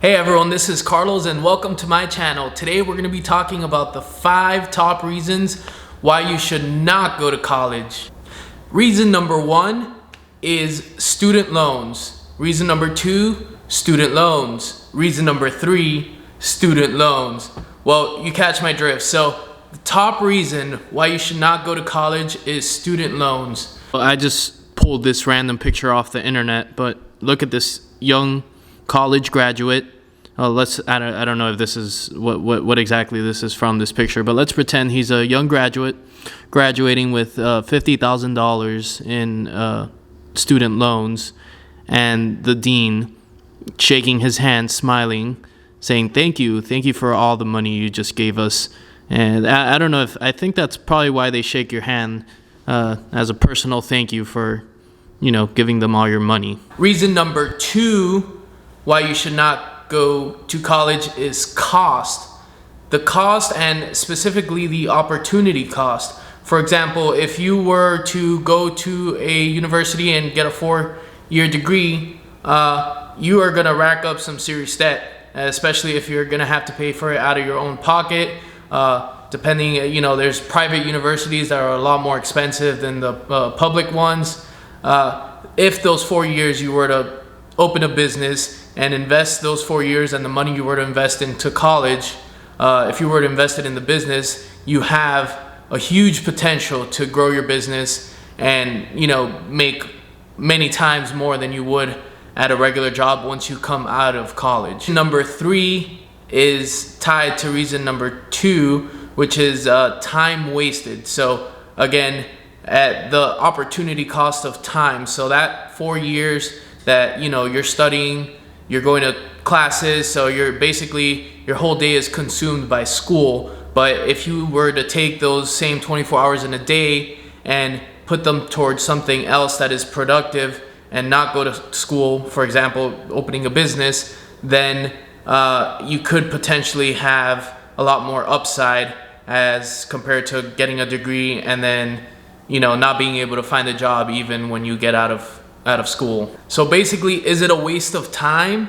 Hey everyone, this is Carlos and welcome to my channel. Today we're going to be talking about the 5 top reasons why you should not go to college. Reason number 1 is student loans. Reason number 2, student loans. Reason number 3, student loans. Well, you catch my drift. So the top reason why you should not go to college is student loans. I just pulled this random picture off the internet, but look at this young college graduate. I don't know if this is what exactly this is from this picture, but let's pretend he's a young graduate graduating with $50,000 in student loans, and the dean shaking his hand, smiling, saying thank you for all the money you just gave us. And I don't know, I think that's probably why they shake your hand, as a personal thank you for giving them all your money. Reason number 2 why you should not go to college is cost. The cost, and specifically the opportunity cost. For example, if you were to go to a university and get a 4-year degree, you are going to rack up some serious debt, especially if you're going to have to pay for it out of your own pocket. Depending, there's private universities that are a lot more expensive than the public ones. If those 4 years you were to open a business and invest those 4 years and the money you were to invest into college, if you were to invest it in the business, you have a huge potential to grow your business and make many times more than you would at a regular job once you come out of college. Number 3 is tied to reason number 2, which is time wasted. So again, at the opportunity cost of time. So that 4 years that you're studying, you're going to classes, so you're basically, your whole day is consumed by school. But if you were to take those same 24 hours in a day and put them towards something else that is productive and not go to school, for example, opening a business, then you could potentially have a lot more upside as compared to getting a degree and then not being able to find a job even when you get out of school. So basically, is it a waste of time?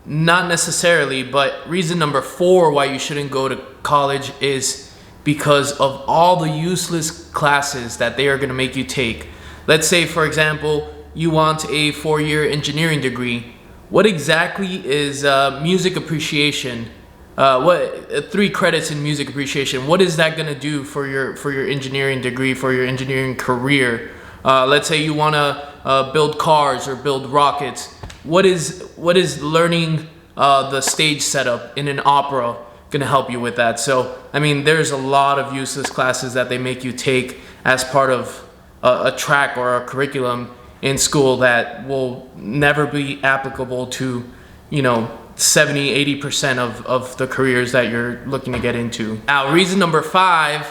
Not necessarily, but reason number 4 why you shouldn't go to college is because of all the useless classes that they are going to make you take. Let's say, for example, you want a 4-year engineering degree. What exactly is music appreciation? 3 credits in music appreciation. What is that going to do for your engineering degree, for your engineering career? Let's say you want to build cars or build rockets. What is learning the stage setup in an opera going to help you with that? So, I mean, there's a lot of useless classes that they make you take as part of a track or a curriculum in school that will never be applicable to, 70-80% of the careers that you're looking to get into. Now, reason number 5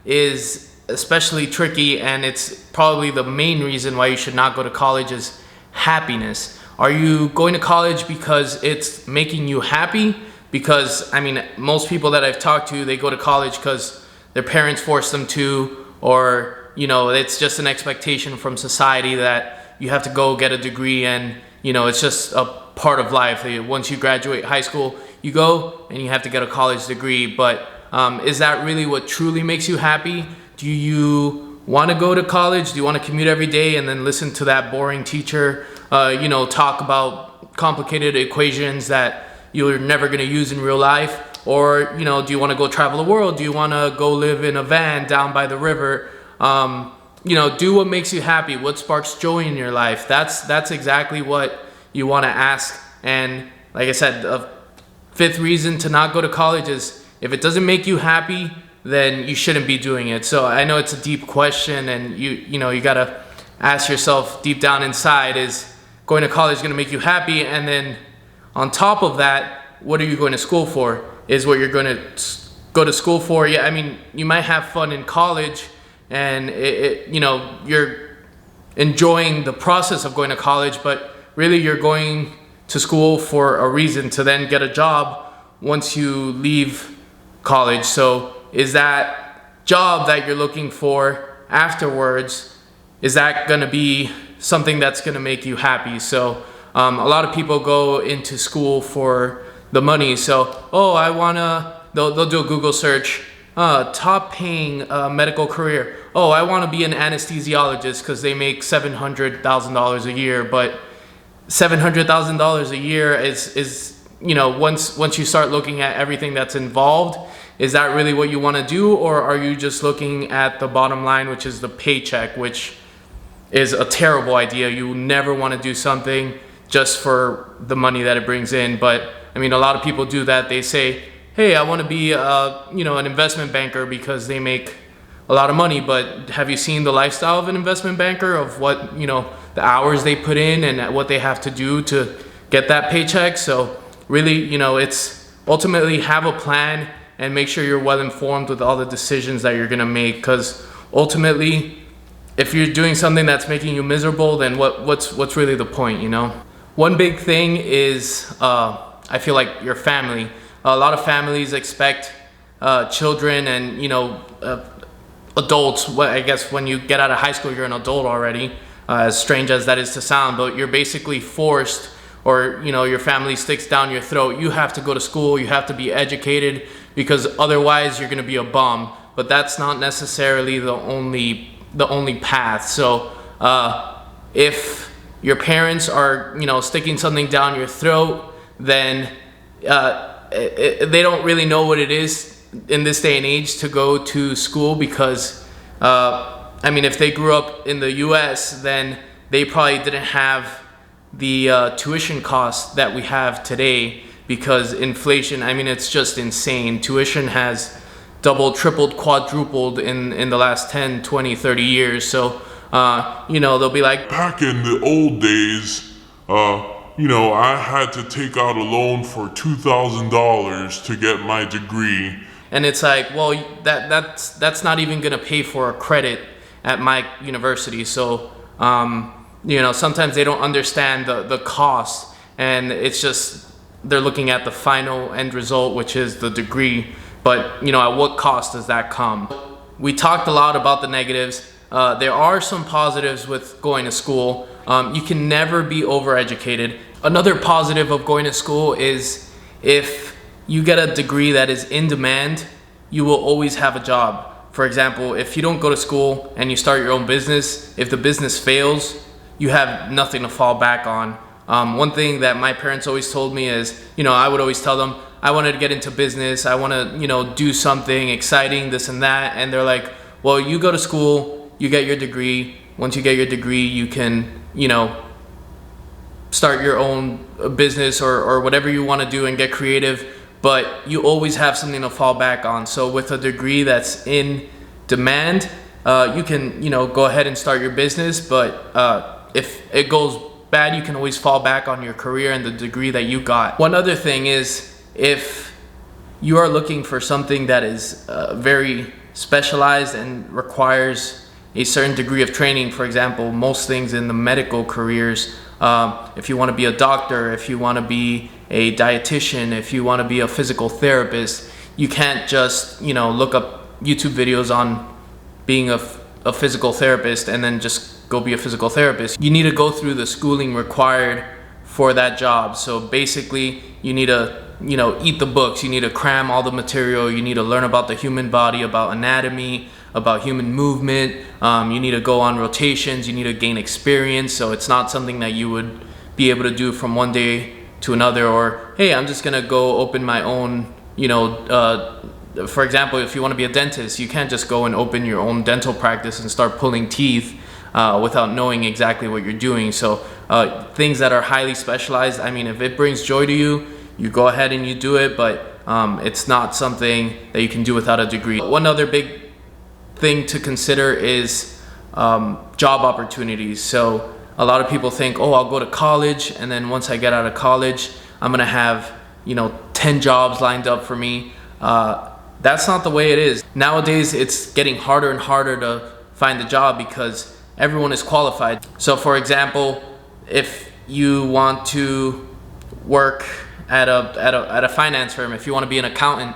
is especially tricky, and it's probably the main reason why you should not go to college, is happiness. Are you going to college because it's making you happy? Because, I mean, most people that I've talked to, they go to college because their parents force them to, or, it's just an expectation from society that you have to go get a degree and, it's just a part of life. Once you graduate high school, you go and you have to get a college degree. But is that really what truly makes you happy? Do you want to go to college? Do you want to commute every day and then listen to that boring teacher, talk about complicated equations that you're never going to use in real life? Or, do you want to go travel the world? Do you want to go live in a van down by the river? Do what makes you happy. What sparks joy in your life? That's exactly what you want to ask. And like I said, the 5th reason to not go to college is if it doesn't make you happy, then you shouldn't be doing it. So I know it's a deep question, and you gotta ask yourself deep down inside, is going to college going to make you happy? And then on top of that, what are you going to school for? Is what you're going to go to school for? Yeah, I mean, you might have fun in college, and you're enjoying the process of going to college, but really you're going to school for a reason, to then get a job once you leave college. So is that job that you're looking for afterwards, is that going to be something that's going to make you happy? So a lot of people go into school for the money. So, oh, they'll do a Google search, top paying medical career. Oh, I want to be an anesthesiologist because they make $700,000 a year. But $700,000 a year is once you start looking at everything that's involved, is that really what you want to do? Or are you just looking at the bottom line, which is the paycheck, which is a terrible idea. You never want to do something just for the money that it brings in. But I mean, a lot of people do that. They say, hey, I want to be an investment banker because they make a lot of money. But have you seen the lifestyle of an investment banker, of what, the hours they put in and what they have to do to get that paycheck? So really, it's ultimately have a plan and make sure you're well informed with all the decisions that you're going to make, because ultimately, if you're doing something that's making you miserable, then what's really the point, One big thing is, I feel like your family. A lot of families expect children and, adults. Well, I guess when you get out of high school, you're an adult already, as strange as that is to sound, but you're basically forced, or, your family sticks down your throat. You have to go to school, you have to be educated, because otherwise you're going to be a bum. But that's not necessarily the only path. So if your parents are sticking something down your throat, then they don't really know what it is in this day and age to go to school, because if they grew up in the US, then they probably didn't have the tuition costs that we have today, because inflation, it's just insane. Tuition has doubled, tripled, quadrupled in the last 10, 20, 30 years. So, they'll be like, back in the old days, I had to take out a loan for $2,000 to get my degree. And it's like, well, that's not even gonna pay for a credit at my university. So, sometimes they don't understand the cost, and it's just, they're looking at the final end result, which is the degree. But, at what cost does that come? We talked a lot about the negatives. There are some positives with going to school. You can never be overeducated. Another positive of going to school is, if you get a degree that is in demand, you will always have a job. For example, if you don't go to school and you start your own business, if the business fails, you have nothing to fall back on. One thing that my parents always told me is, I would always tell them, I wanted to get into business, I want to, do something exciting, this and that. And they're like, well, you go to school, you get your degree. Once you get your degree, you can, start your own business or whatever you want to do and get creative. But you always have something to fall back on. So with a degree that's in demand, you can, go ahead and start your business. But if it goes bad, you can always fall back on your career and the degree that you got. One other thing is, if you are looking for something that is very specialized and requires a certain degree of training, for example, most things in the medical careers, if you want to be a doctor, if you want to be a dietitian, if you want to be a physical therapist, you can't just, look up YouTube videos on being a physical therapist and then just go be a physical therapist. You need to go through the schooling required for that job. So basically, you need to, eat the books. You need to cram all the material. You need to learn about the human body, about anatomy, about human movement. You need to go on rotations. You need to gain experience. So it's not something that you would be able to do from one day to another, or, hey, I'm just gonna go open my own, for example, if you want to be a dentist, you can't just go and open your own dental practice and start pulling teeth without knowing exactly what you're doing. So things that are highly specialized, if it brings joy to you, you go ahead and you do it, but it's not something that you can do without a degree. One other big thing to consider is job opportunities. So a lot of people think, oh, I'll go to college, and then once I get out of college, I'm gonna have 10 jobs lined up for me. That's not the way it is. Nowadays, it's getting harder and harder to find a job because everyone is qualified. So for example, if you want to work at a finance firm, if you want to be an accountant,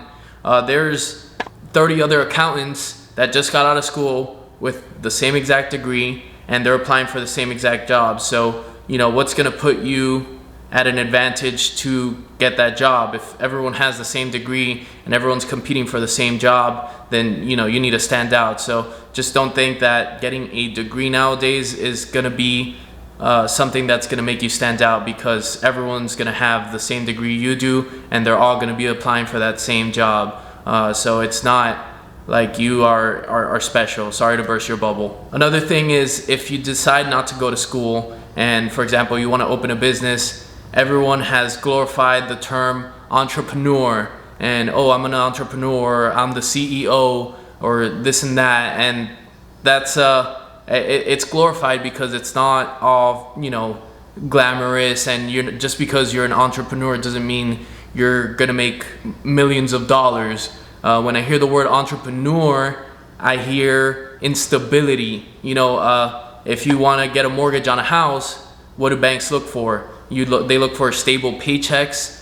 there's 30 other accountants that just got out of school with the same exact degree, and they're applying for the same exact job. So what's going to put you at an advantage to get that job. If everyone has the same degree and everyone's competing for the same job, then you need to stand out. So just don't think that getting a degree nowadays is gonna be something that's gonna make you stand out, because everyone's gonna have the same degree you do and they're all gonna be applying for that same job. So it's not like you are special. Sorry to burst your bubble. Another thing is, if you decide not to go to school and, for example, you want to open a business, everyone has glorified the term entrepreneur, and oh, I'm an entrepreneur, I'm the CEO, or this and that, and that's it's glorified because it's not all glamorous, and just because you're an entrepreneur doesn't mean you're gonna make millions of dollars. When I hear the word entrepreneur, I hear instability. If you want to get a mortgage on a house, what do banks look for? They look for stable paychecks.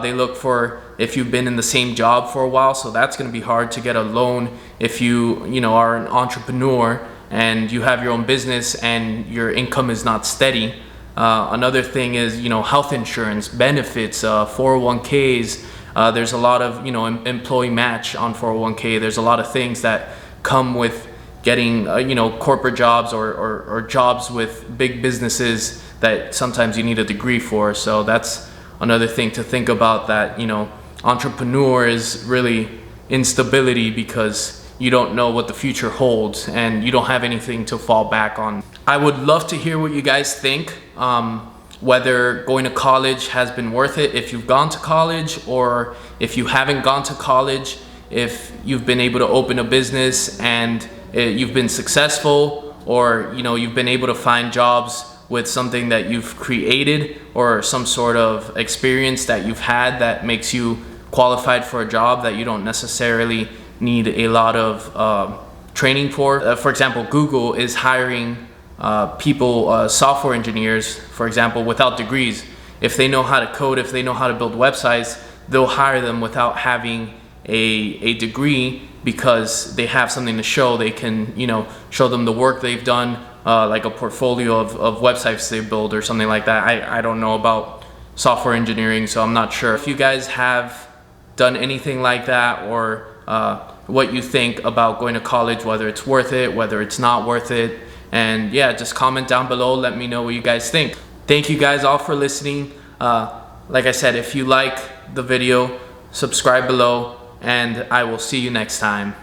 They look for if you've been in the same job for a while, so that's going to be hard to get a loan if you are an entrepreneur and you have your own business and your income is not steady. Another thing is health insurance, benefits, 401ks. There's a lot of employee match on 401k. There's a lot of things that come with getting corporate jobs or jobs with big businesses that sometimes you need a degree for. So that's another thing to think about, that entrepreneur is really instability, because you don't know what the future holds and you don't have anything to fall back on. I would love to hear what you guys think, whether going to college has been worth it if you've gone to college, or if you haven't gone to college, if you've been able to open a business and you've been successful, or you've been able to find jobs with something that you've created, or some sort of experience that you've had that makes you qualified for a job that you don't necessarily need a lot of training for. For example, Google is hiring people, software engineers, for example, without degrees. If they know how to code, if they know how to build websites, they'll hire them without having a degree, because they have something to show. They can show them the work they've done, like a portfolio of websites they build or something like that. I don't know about software engineering, so I'm not sure. If you guys have done anything like that, or what you think about going to college, whether it's worth it, whether it's not worth it, and yeah, just comment down below. Let me know what you guys think. Thank you guys all for listening. Like I said, if you like the video, subscribe below, and I will see you next time.